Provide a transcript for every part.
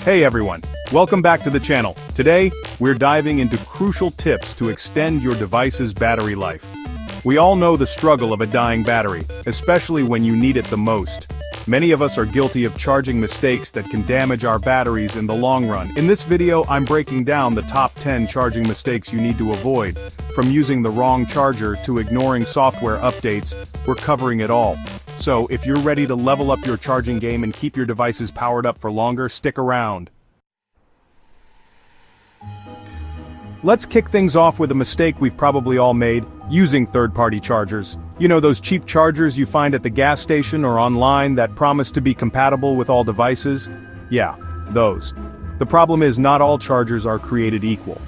Hey everyone, welcome back to the channel. Today, we're diving into crucial tips to extend your device's battery life. We all know the struggle of a dying battery, especially when you need it the most. Many of us are guilty of charging mistakes that can damage our batteries in the long run. In this video, I'm breaking down the top 10 charging mistakes you need to avoid. From using the wrong charger to ignoring software updates, we're covering it all. So, if you're ready to level up your charging game and keep your devices powered up for longer, stick around. Let's kick things off with a mistake we've probably all made, using third-party chargers. You know those cheap chargers you find at the gas station or online that promise to be compatible with all devices? Yeah, those. The problem is not all chargers are created equal.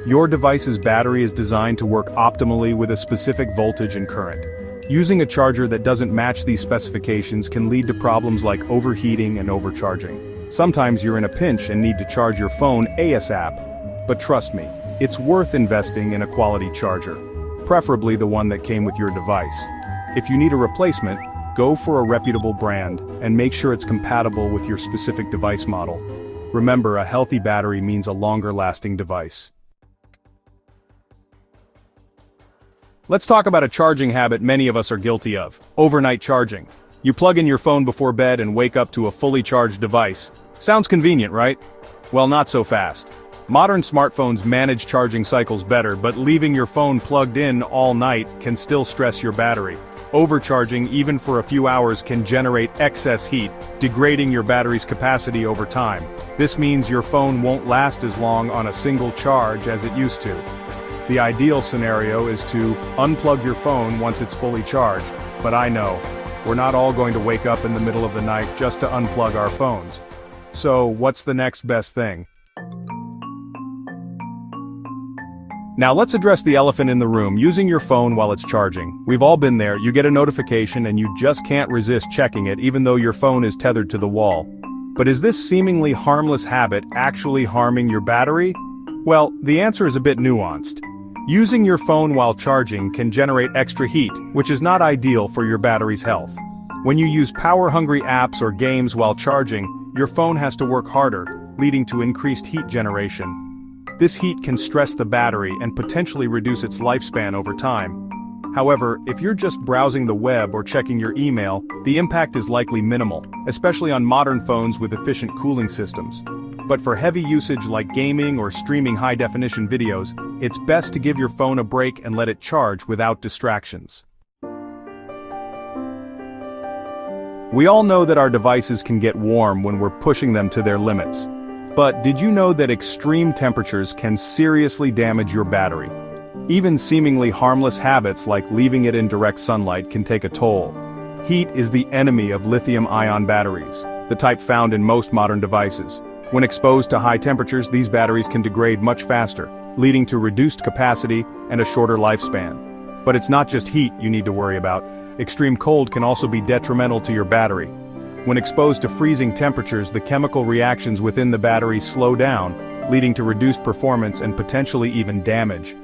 Your device's battery is designed to work optimally with a specific voltage and current. Using a charger that doesn't match these specifications can lead to problems like overheating and overcharging. Sometimes you're in a pinch and need to charge your phone ASAP. But trust me, it's worth investing in a quality charger, preferably the one that came with your device. If you need a replacement, go for a reputable brand, and make sure it's compatible with your specific device model. Remember, a healthy battery means a longer-lasting device. Let's talk about a charging habit many of us are guilty of: overnight charging. You plug in your phone before bed and wake up to a fully charged device. Sounds convenient, right? Well, not so fast. Modern smartphones manage charging cycles better, but leaving your phone plugged in all night can still stress your battery. Overcharging, even for a few hours, can generate excess heat, degrading your battery's capacity over time. This means your phone won't last as long on a single charge as it used to. The ideal scenario is to unplug your phone once it's fully charged, but I know, we're not all going to wake up in the middle of the night just to unplug our phones. So, what's the next best thing? Now let's address the elephant in the room: using your phone while it's charging. We've all been there. You get a notification and you just can't resist checking it even though your phone is tethered to the wall. But is this seemingly harmless habit actually harming your battery? Well, the answer is a bit nuanced. Using your phone while charging can generate extra heat, which is not ideal for your battery's health. When you use power-hungry apps or games while charging, your phone has to work harder, leading to increased heat generation. This heat can stress the battery and potentially reduce its lifespan over time. However, if you're just browsing the web or checking your email, the impact is likely minimal, especially on modern phones with efficient cooling systems. But for heavy usage like gaming or streaming high-definition videos, it's best to give your phone a break and let it charge without distractions. We all know that our devices can get warm when we're pushing them to their limits. But did you know that extreme temperatures can seriously damage your battery? Even seemingly harmless habits like leaving it in direct sunlight can take a toll. Heat is the enemy of lithium-ion batteries, the type found in most modern devices. When exposed to high temperatures, these batteries can degrade much faster, leading to reduced capacity and a shorter lifespan. But it's not just heat you need to worry about. Extreme cold can also be detrimental to your battery. When exposed to freezing temperatures, the chemical reactions within the battery slow down, leading to reduced performance and potentially even damage.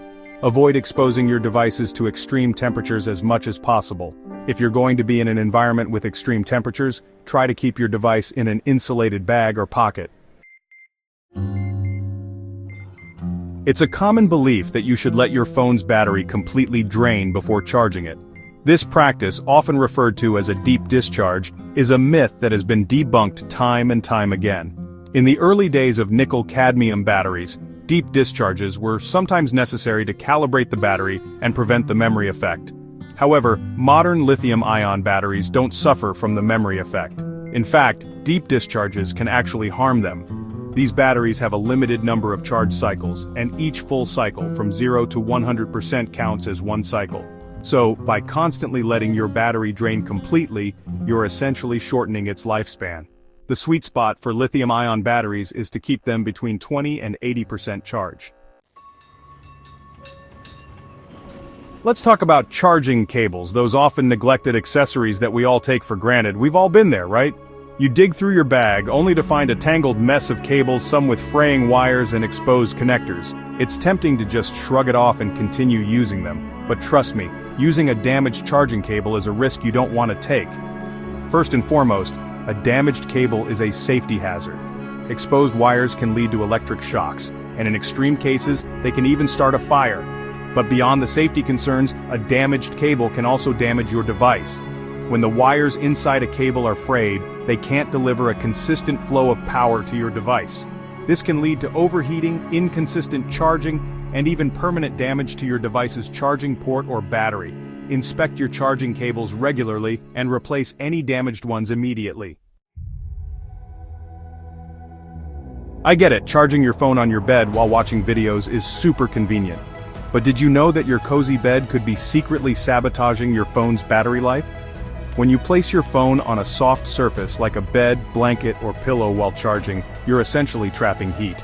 Avoid exposing your devices to extreme temperatures as much as possible. If you're going to be in an environment with extreme temperatures, try to keep your device in an insulated bag or pocket. It's a common belief that you should let your phone's battery completely drain before charging it. This practice, often referred to as a deep discharge, is a myth that has been debunked time and time again. In the early days of nickel-cadmium batteries, deep discharges were sometimes necessary to calibrate the battery and prevent the memory effect. However, modern lithium-ion batteries don't suffer from the memory effect. In fact, deep discharges can actually harm them. These batteries have a limited number of charge cycles, and each full cycle from 0 to 100% counts as one cycle. So, by constantly letting your battery drain completely, you're essentially shortening its lifespan. The sweet spot for lithium-ion batteries is to keep them between 20 and 80% charge. Let's talk about charging cables, those often neglected accessories that we all take for granted. We've all been there, right? You dig through your bag, only to find a tangled mess of cables, some with fraying wires and exposed connectors. It's tempting to just shrug it off and continue using them, but trust me, using a damaged charging cable is a risk you don't want to take. First and foremost, a damaged cable is a safety hazard. exposed wires can lead to electric shocks, and in extreme cases, they can even start a fire. But beyond the safety concerns, a damaged cable can also damage your device. When the wires inside a cable are frayed, they can't deliver a consistent flow of power to your device. This can lead to overheating, inconsistent charging, and even permanent damage to your device's charging port or battery. Inspect your charging cables regularly and replace any damaged ones immediately. I get it, charging your phone on your bed while watching videos is super convenient. But did you know that your cozy bed could be secretly sabotaging your phone's battery life? When you place your phone on a soft surface like a bed, blanket, or pillow while charging, you're essentially trapping heat.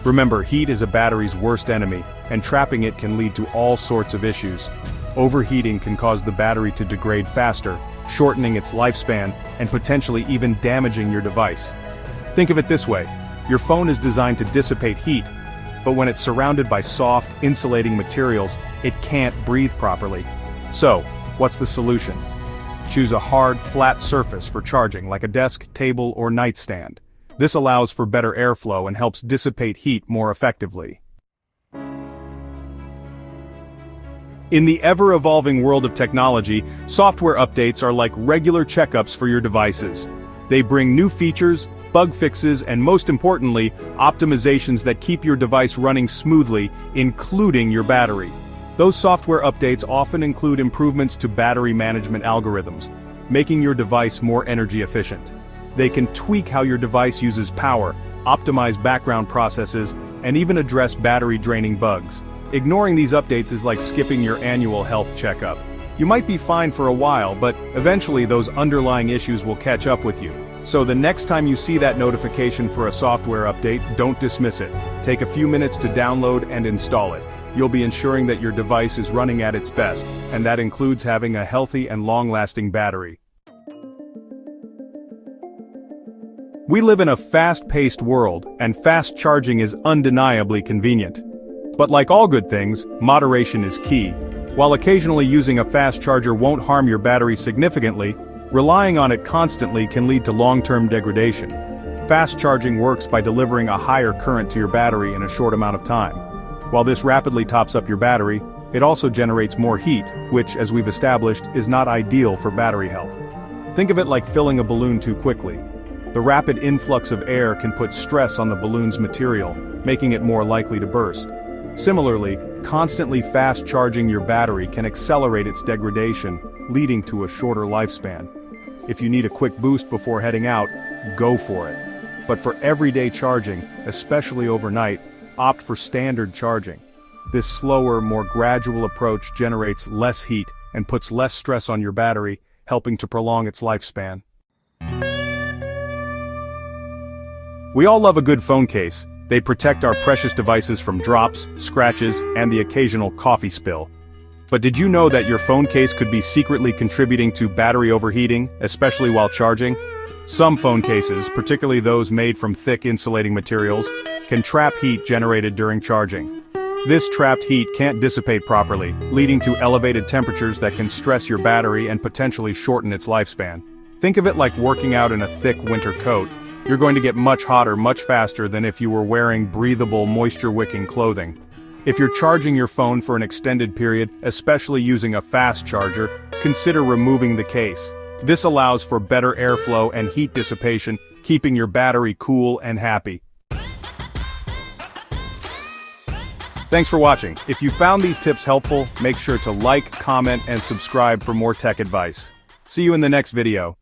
Remember, heat is a battery's worst enemy, and trapping it can lead to all sorts of issues. Overheating can cause the battery to degrade faster, shortening its lifespan, and potentially even damaging your device. Think of it this way, your phone is designed to dissipate heat, but when it's surrounded by soft, insulating materials, it can't breathe properly. So, what's the solution? Choose a hard, flat surface for charging, like a desk, table, or nightstand. This allows for better airflow and helps dissipate heat more effectively. In the ever-evolving world of technology, software updates are like regular checkups for your devices. They bring new features, bug fixes, and most importantly, optimizations that keep your device running smoothly, including your battery. Those software updates often include improvements to battery management algorithms, making your device more energy efficient. They can tweak how your device uses power, optimize background processes, and even address battery-draining bugs. Ignoring these updates is like skipping your annual health checkup. You might be fine for a while, but eventually those underlying issues will catch up with you. So the next time you see that notification for a software update, don't dismiss it. Take a few minutes to download and install it. You'll be ensuring that your device is running at its best, and that includes having a healthy and long-lasting battery. We live in a fast-paced world, and fast charging is undeniably convenient. But like all good things, moderation is key. While occasionally using a fast charger won't harm your battery significantly, relying on it constantly can lead to long-term degradation. Fast charging works by delivering a higher current to your battery in a short amount of time. While this rapidly tops up your battery, it also generates more heat, which, as we've established, is not ideal for battery health. Think of it like filling a balloon too quickly. The rapid influx of air can put stress on the balloon's material, making it more likely to burst. Similarly, constantly fast charging your battery can accelerate its degradation, leading to a shorter lifespan. If you need a quick boost before heading out, go for it. But for everyday charging, especially overnight, opt for standard charging. This slower, more gradual approach generates less heat and puts less stress on your battery, helping to prolong its lifespan. We all love a good phone case. They protect our precious devices from drops, scratches, and the occasional coffee spill. But did you know that your phone case could be secretly contributing to battery overheating, especially while charging? Some phone cases, particularly those made from thick insulating materials, can trap heat generated during charging. This trapped heat can't dissipate properly, leading to elevated temperatures that can stress your battery and potentially shorten its lifespan. Think of it like working out in a thick winter coat. You're going to get much hotter much faster than if you were wearing breathable, moisture-wicking clothing. If you're charging your phone for an extended period, especially using a fast charger, consider removing the case. This allows for better airflow and heat dissipation, keeping your battery cool and happy. Thanks for watching. If you found these tips helpful, make sure to like, comment, and subscribe for more tech advice. See you in the next video.